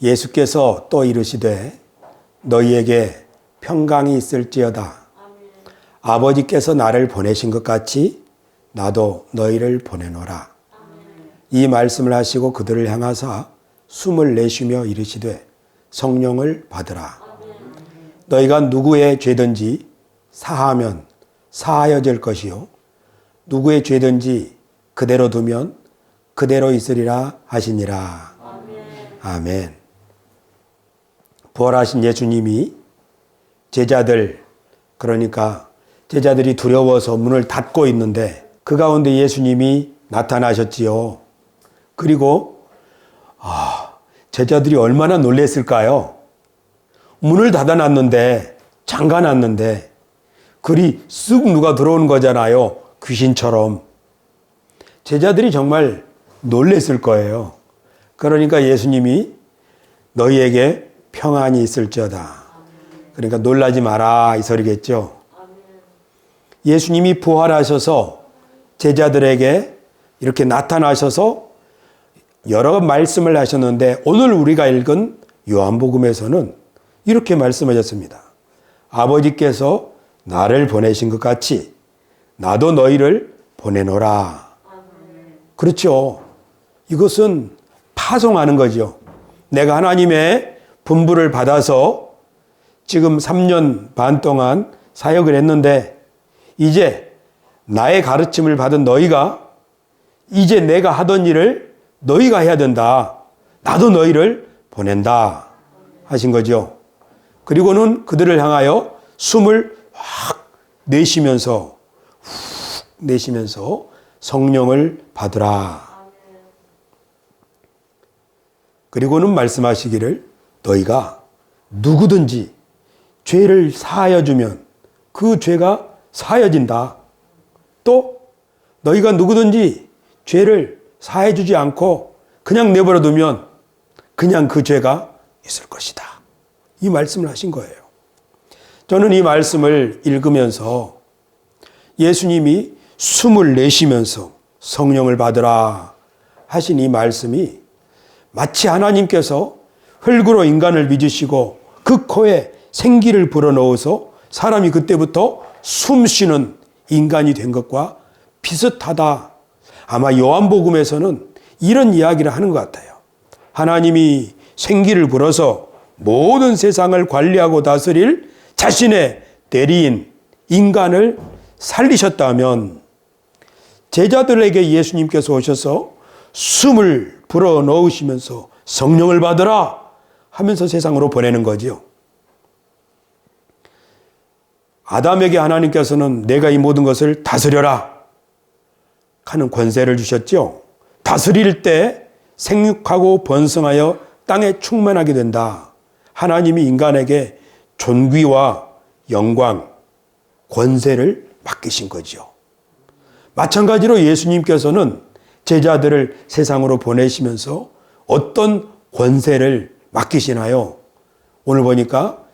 예수께서 또 이르시되 너희에게 평강이 있을지어다. 아버지께서 나를 보내신 것 같이 나도 너희를 보내노라. 이 말씀을 하시고 그들을 향하사 숨을 내쉬며 이르시되 성령을 받으라. 너희가 누구의 죄든지 사하면 사하여질 것이요 누구의 죄든지 그대로 두면 그대로 있으리라 하시니라. 아멘. 부활하신 예수님이 그러니까 제자들이 두려워서 문을 닫고 있는데 그 가운데 예수님이 나타나셨지요. 그리고 제자들이 얼마나 놀랐을까요? 문을 닫아놨는데, 잠가놨는데 그리 쓱 누가 들어오는 거잖아요. 귀신처럼. 제자들이 정말 놀랐을 거예요. 그러니까 예수님이 너희에게 평안이 있을지어다. 그러니까 놀라지 마라 이 소리겠죠. 예수님이 부활하셔서 제자들에게 이렇게 나타나셔서 여러 말씀을 하셨는데 오늘 우리가 읽은 요한복음에서는 이렇게 말씀하셨습니다. 아버지께서 나를 보내신 것 같이 나도 너희를 보내노라. 그렇죠. 이것은 파송하는 거죠. 내가 하나님의 분부를 받아서 지금 3년 반 동안 사역을 했는데 이제 나의 가르침을 받은 너희가 이제 내가 하던 일을 너희가 해야 된다. 나도 너희를 보낸다 하신 거죠. 그리고는 그들을 향하여 숨을 확 내쉬면서 성령을 받으라. 그리고는 말씀하시기를 너희가 누구든지 죄를 사하여 주면 그 죄가 사하여진다. 또 너희가 누구든지 죄를 사해 주지 않고 그냥 내버려 두면 그냥 그 죄가 있을 것이다. 이 말씀을 하신 거예요. 저는 이 말씀을 읽으면서 예수님이 숨을 내쉬면서 성령을 받으라 하신 이 말씀이 마치 하나님께서 흙으로 인간을 빚으시고 그 코에 생기를 불어넣어서 사람이 그때부터 숨 쉬는 인간이 된 것과 비슷하다. 아마 요한복음에서는 이런 이야기를 하는 것 같아요. 하나님이 생기를 불어서 모든 세상을 관리하고 다스릴 자신의 대리인 인간을 살리셨다면 제자들에게 예수님께서 오셔서 숨을 불어넣으시면서 성령을 받으라 하면서 세상으로 보내는 거지요. 아담에게 하나님께서는 내가 이 모든 것을 다스려라 하는 권세를 주셨죠. 다스릴 때 생육하고 번성하여 땅에 충만하게 된다. 하나님이 인간에게 존귀와 영광, 권세를 맡기신 거죠. 마찬가지로 예수님께서는 제자들을 세상으로 보내시면서 어떤 권세를 맡기시나요? 오늘 보니까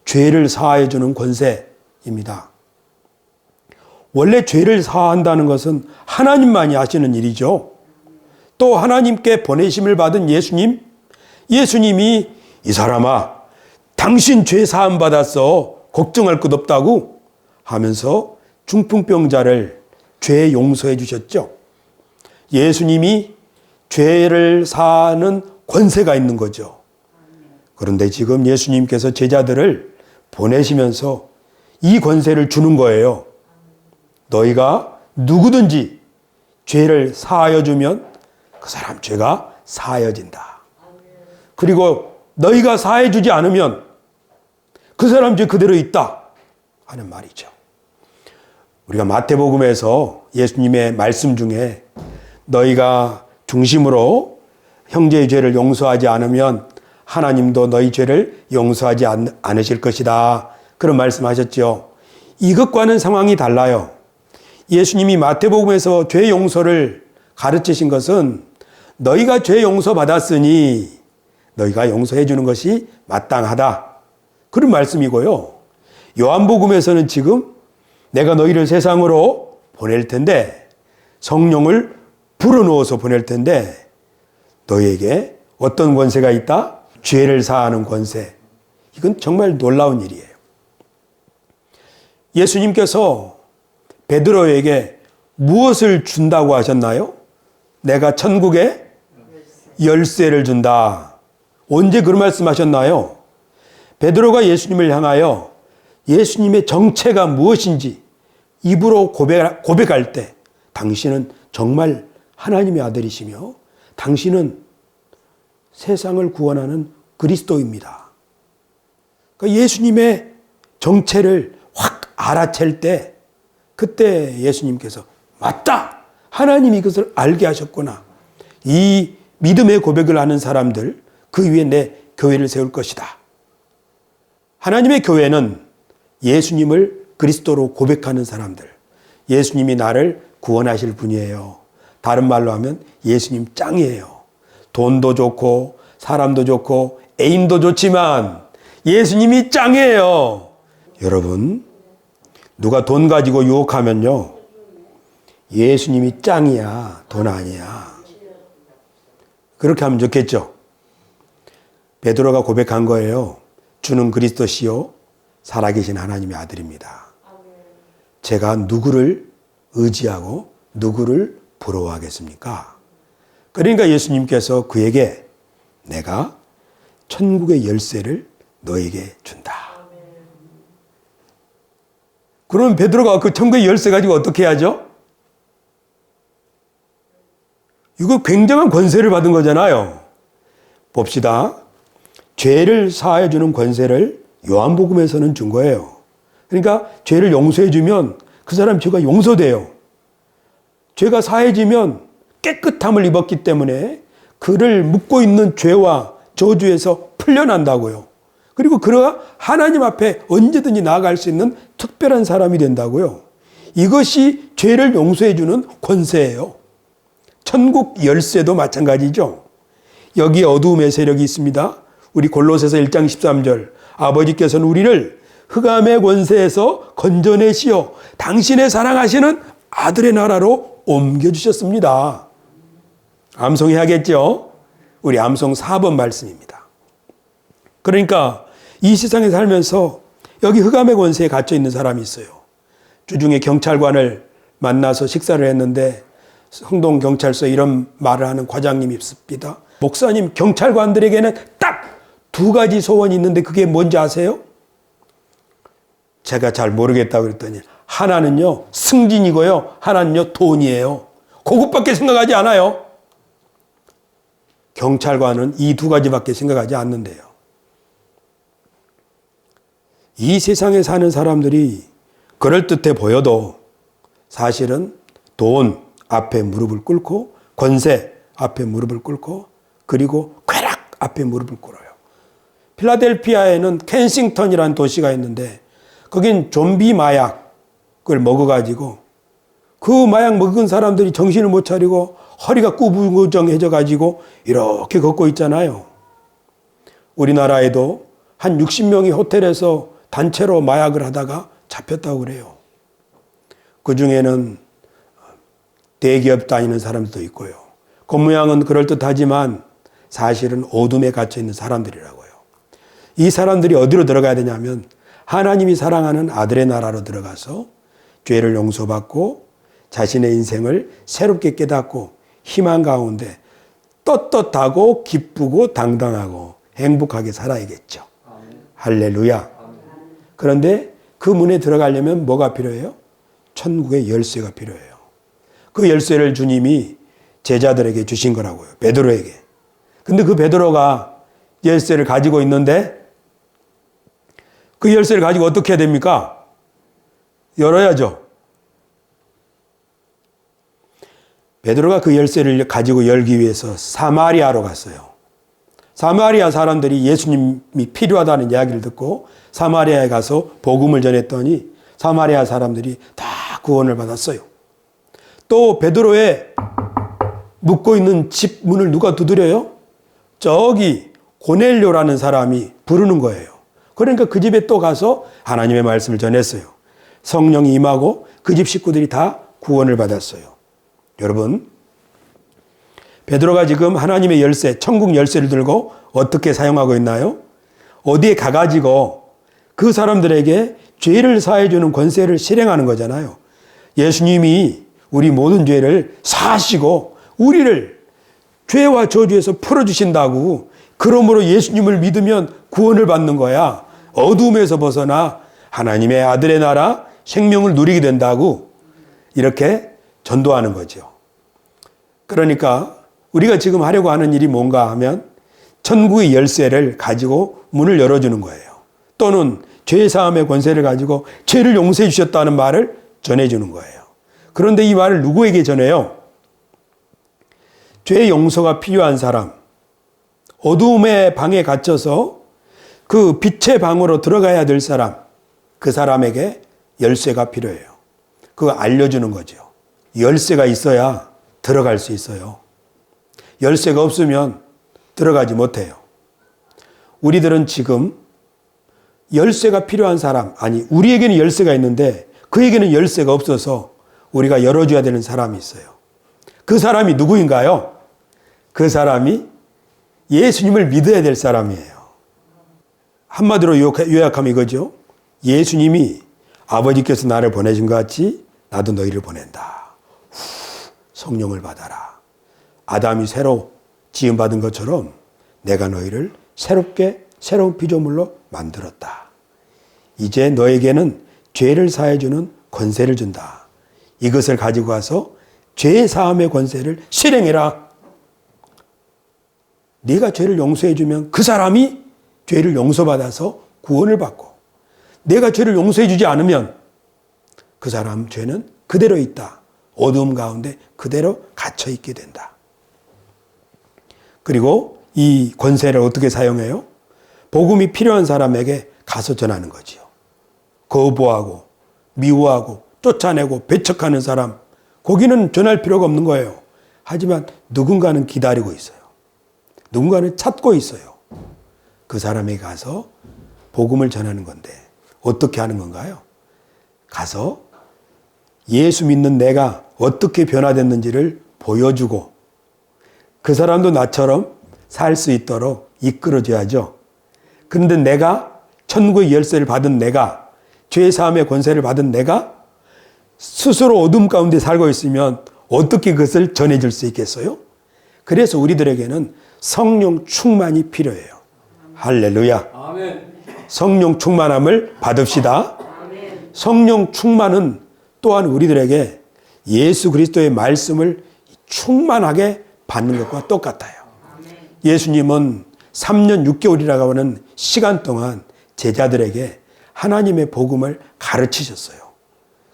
죄를 사하여 주는 권세입니다. 원래 죄를 사한다는 것은 하나님만이 하시는 일이죠. 또 하나님께 보내심을 받은 예수님이 이 사람아 당신 죄 사함 받았어 걱정할 것 없다고 하면서 중풍병자를 죄 용서해 주셨죠. 예수님이 죄를 사하는 권세가 있는 거죠. 그런데 지금 예수님께서 제자들을 보내시면서 이 권세를 주는 거예요. 너희가 누구든지 죄를 사하여 주면 그 사람 죄가 사하여진다. 그리고 너희가 사해 주지 않으면 그 사람 죄 그대로 있다 하는 말이죠. 우리가 마태복음에서 예수님의 말씀 중에 너희가 중심으로 형제의 죄를 용서하지 않으면 하나님도 너희 죄를 용서하지 않으실 것이다. 그런 말씀하셨죠. 이것과는 상황이 달라요. 예수님이 마태복음에서 죄 용서를 가르치신 것은 너희가 죄 용서 받았으니 너희가 용서해 주는 것이 마땅하다. 그런 말씀이고요. 요한복음에서는 지금 내가 너희를 세상으로 보낼 텐데 성령을 불어넣어서 보낼 텐데 너희에게 어떤 권세가 있다? 죄를 사하는 권세. 이건 정말 놀라운 일이에요. 예수님께서 베드로에게 무엇을 준다고 하셨나요? 내가 천국에 열쇠를 준다. 언제 그런 말씀하셨나요? 베드로가 예수님을 향하여 예수님의 정체가 무엇인지 입으로 고백할 때 당신은 정말 하나님의 아들이시며 당신은 세상을 구원하는 그리스도입니다. 그러니까 예수님의 정체를 확 알아챌 때 그때 예수님께서 맞다! 하나님이 그것을 알게 하셨구나. 이 믿음의 고백을 하는 사람들 그 위에 내 교회를 세울 것이다. 하나님의 교회는 예수님을 그리스도로 고백하는 사람들. 예수님이 나를 구원하실 분이에요. 다른 말로 하면 예수님 짱이에요. 돈도 좋고 사람도 좋고 애인도 좋지만 예수님이 짱이에요. 여러분, 누가 돈 가지고 유혹하면요, 예수님이 짱이야, 돈 아니야. 그렇게 하면 좋겠죠. 베드로가 고백한 거예요. 주는 그리스도시요 살아계신 하나님의 아들입니다. 제가 누구를 의지하고 누구를 부러워하겠습니까? 그러니까 예수님께서 그에게 내가 천국의 열쇠를 너에게 준다. 그러면 베드로가 그 천국의 열쇠 가지고 어떻게 하죠? 이거 굉장한 권세를 받은 거잖아요. 봅시다. 죄를 사해 주는 권세를 요한복음에서는 준 거예요. 그러니까 죄를 용서해 주면 그 사람 죄가 용서돼요. 죄가 사해지면 깨끗함을 입었기 때문에 그를 묶고 있는 죄와 저주에서 풀려난다고요. 그리고 그가 하나님 앞에 언제든지 나아갈 수 있는 특별한 사람이 된다고요. 이것이 죄를 용서해 주는 권세예요. 천국 열쇠도 마찬가지죠. 여기에 어두움의 세력이 있습니다. 우리 골로새서 1장 13절 아버지께서는 우리를 흑암의 권세에서 건져내시어 당신의 사랑하시는 아들의 나라로 옮겨주셨습니다. 암송해야겠죠? 우리 암송 4번 말씀입니다. 그러니까 이 세상에 살면서 여기 흑암의 권세에 갇혀 있는 사람이 있어요. 주중에 경찰관을 만나서 식사를 했는데 성동경찰서에 이런 말을 하는 과장님이 있습니다. 목사님, 경찰관들에게는 딱 2가지 소원이 있는데 그게 뭔지 아세요? 제가 잘 모르겠다고 그랬더니 하나는요 승진이고요, 하나는요 돈이에요. 그것밖에 생각하지 않아요. 경찰관은 이 2가지밖에 생각하지 않는데요. 이 세상에 사는 사람들이 그럴듯해 보여도 사실은 돈 앞에 무릎을 꿇고 권세 앞에 무릎을 꿇고 그리고 쾌락 앞에 무릎을 꿇어요. 필라델피아에는 켄싱턴이라는 도시가 있는데 거긴 좀비 마약을 먹어가지고 그 마약 먹은 사람들이 정신을 못 차리고 허리가 꾸부정해져 가지고 이렇게 걷고 있잖아요. 우리나라에도 한 60명이 호텔에서 단체로 마약을 하다가 잡혔다고 그래요. 그중에는 대기업 다니는 사람들도 있고요. 겉모양은 그럴듯하지만 사실은 어둠에 갇혀 있는 사람들이라고요. 이 사람들이 어디로 들어가야 되냐면 하나님이 사랑하는 아들의 나라로 들어가서 죄를 용서받고 자신의 인생을 새롭게 깨닫고 희망 가운데 떳떳하고 기쁘고 당당하고 행복하게 살아야겠죠. 할렐루야. 그런데 그 문에 들어가려면 뭐가 필요해요? 천국의 열쇠가 필요해요. 그 열쇠를 주님이 제자들에게 주신 거라고요. 베드로에게. 근데 그 베드로가 열쇠를 가지고 있는데 그 열쇠를 가지고 어떻게 해야 됩니까? 열어야죠. 베드로가 그 열쇠를 가지고 열기 위해서 사마리아로 갔어요. 사마리아 사람들이 예수님이 필요하다는 이야기를 듣고 사마리아에 가서 복음을 전했더니 사마리아 사람들이 다 구원을 받았어요. 또 베드로의 묵고 있는 집 문을 누가 두드려요? 저기 고넬료라는 사람이 부르는 거예요. 그러니까 그 집에 또 가서 하나님의 말씀을 전했어요. 성령이 임하고 그 집 식구들이 다 구원을 받았어요. 여러분, 베드로가 지금 하나님의 열쇠, 천국 열쇠를 들고 어떻게 사용하고 있나요? 어디에 가가지고 그 사람들에게 죄를 사해주는 권세를 실행하는 거잖아요. 예수님이 우리 모든 죄를 사하시고 우리를 죄와 저주에서 풀어주신다고, 그러므로 예수님을 믿으면 구원을 받는 거야. 어둠에서 벗어나 하나님의 아들의 나라 생명을 누리게 된다고 이렇게 전도하는 거죠. 그러니까 우리가 지금 하려고 하는 일이 뭔가 하면 천국의 열쇠를 가지고 문을 열어주는 거예요. 또는 죄사함의 권세를 가지고 죄를 용서해 주셨다는 말을 전해주는 거예요. 그런데 이 말을 누구에게 전해요? 죄 용서가 필요한 사람, 어둠의 방에 갇혀서 그 빛의 방으로 들어가야 될 사람, 그 사람에게 열쇠가 필요해요. 그거 알려주는 거죠. 열쇠가 있어야 들어갈 수 있어요. 열쇠가 없으면 들어가지 못해요. 우리들은 지금 열쇠가 필요한 사람, 아니 우리에게는 열쇠가 있는데 그에게는 열쇠가 없어서 우리가 열어줘야 되는 사람이 있어요. 그 사람이 누구인가요? 그 사람이 예수님을 믿어야 될 사람이에요. 한마디로 요약하면 이거죠. 예수님이 아버지께서 나를 보내신 것 같이 나도 너희를 보낸다. 성령을 받아라. 아담이 새로 지음받은 것처럼 내가 너희를 새롭게 새로운 피조물로 만들었다. 이제 너에게는 죄를 사해주는 권세를 준다. 이것을 가지고 가서 죄 사함의 권세를 실행해라. 네가 죄를 용서해주면 그 사람이 죄를 용서받아서 구원을 받고, 내가 죄를 용서해주지 않으면 그 사람 죄는 그대로 있다. 어두움 가운데 그대로 갇혀있게 된다. 그리고 이 권세를 어떻게 사용해요? 복음이 필요한 사람에게 가서 전하는 거지요. 거부하고 미워하고 쫓아내고 배척하는 사람, 거기는 전할 필요가 없는 거예요. 하지만 누군가는 기다리고 있어요. 누군가는 찾고 있어요. 그 사람에게 가서 복음을 전하는 건데 어떻게 하는 건가요? 가서 예수 믿는 내가 어떻게 변화됐는지를 보여주고 그 사람도 나처럼 살 수 있도록 이끌어줘야죠. 그런데 내가 천국의 열쇠를 받은 내가, 죄사함의 권세를 받은 내가 스스로 어둠 가운데 살고 있으면 어떻게 그것을 전해줄 수 있겠어요? 그래서 우리들에게는 성령 충만이 필요해요. 할렐루야. 아멘. 성령 충만함을 받읍시다. 아멘. 성령 충만은 또한 우리들에게 예수 그리스도의 말씀을 충만하게 받는 것과 똑같아요. 아멘. 예수님은 3년 6개월이라고 하는 시간 동안 제자들에게 하나님의 복음을 가르치셨어요.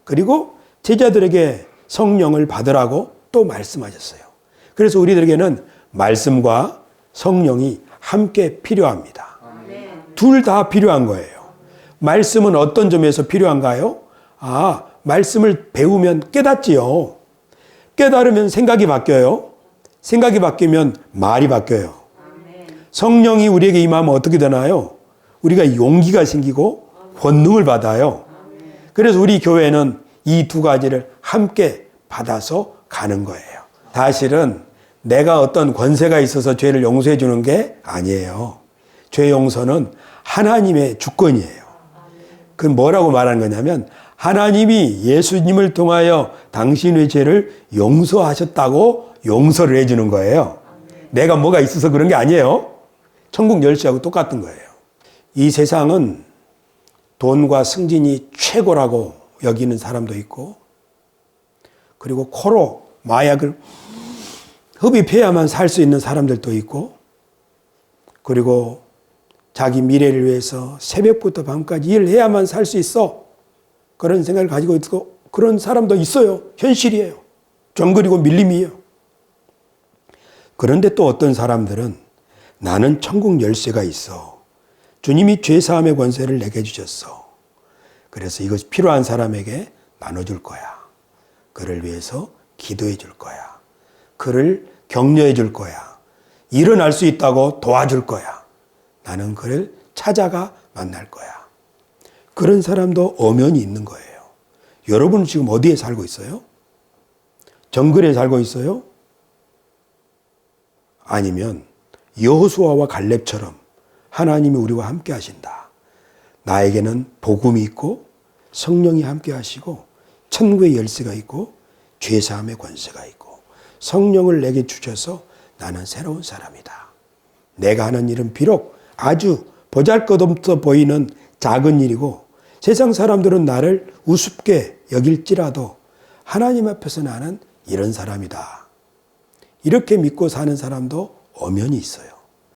그리고 제자들에게 성령을 받으라고 또 말씀하셨어요. 그래서 우리들에게는 말씀과 성령이 함께 필요합니다. 둘 다 필요한 거예요. 말씀은 어떤 점에서 필요한가요? 말씀을 배우면 깨닫지요. 깨달으면 생각이 바뀌어요. 생각이 바뀌면 말이 바뀌어요. 성령이 우리에게 임하면 어떻게 되나요? 우리가 용기가 생기고 권능을 받아요. 그래서 우리 교회는 이 두 가지를 함께 받아서 가는 거예요. 사실은 내가 어떤 권세가 있어서 죄를 용서해 주는 게 아니에요. 죄 용서는 하나님의 주권이에요. 그건 뭐라고 말하는 거냐면 하나님이 예수님을 통하여 당신의 죄를 용서하셨다고 용서를 해주는 거예요. 내가 뭐가 있어서 그런 게 아니에요. 천국 열쇠하고 똑같은 거예요. 이 세상은 돈과 승진이 최고라고 여기는 사람도 있고, 그리고 코로 마약을 흡입해야만 살 수 있는 사람들도 있고, 그리고 자기 미래를 위해서 새벽부터 밤까지 일을 해야만 살 수 있어, 그런 생각을 가지고 있고, 그런 사람도 있어요. 현실이에요. 정글이고 밀림이에요. 그런데 또 어떤 사람들은 나는 천국 열쇠가 있어. 주님이 죄사함의 권세를 내게 주셨어. 그래서 이것이 필요한 사람에게 나눠줄 거야. 그를 위해서 기도해 줄 거야. 그를 격려해 줄 거야. 일어날 수 있다고 도와줄 거야. 나는 그를 찾아가 만날 거야. 그런 사람도 엄연히 있는 거예요. 여러분은 지금 어디에 살고 있어요? 정글에 살고 있어요? 아니면 여호수아와 갈렙처럼 하나님이 우리와 함께 하신다. 나에게는 복음이 있고 성령이 함께 하시고 천국의 열쇠가 있고 죄사함의 권세가 있고 성령을 내게 주셔서 나는 새로운 사람이다. 내가 하는 일은 비록 아주 보잘것없어 보이는 작은 일이고 세상 사람들은 나를 우습게 여길지라도 하나님 앞에서 나는 이런 사람이다. 이렇게 믿고 사는 사람도 엄연히 있어요.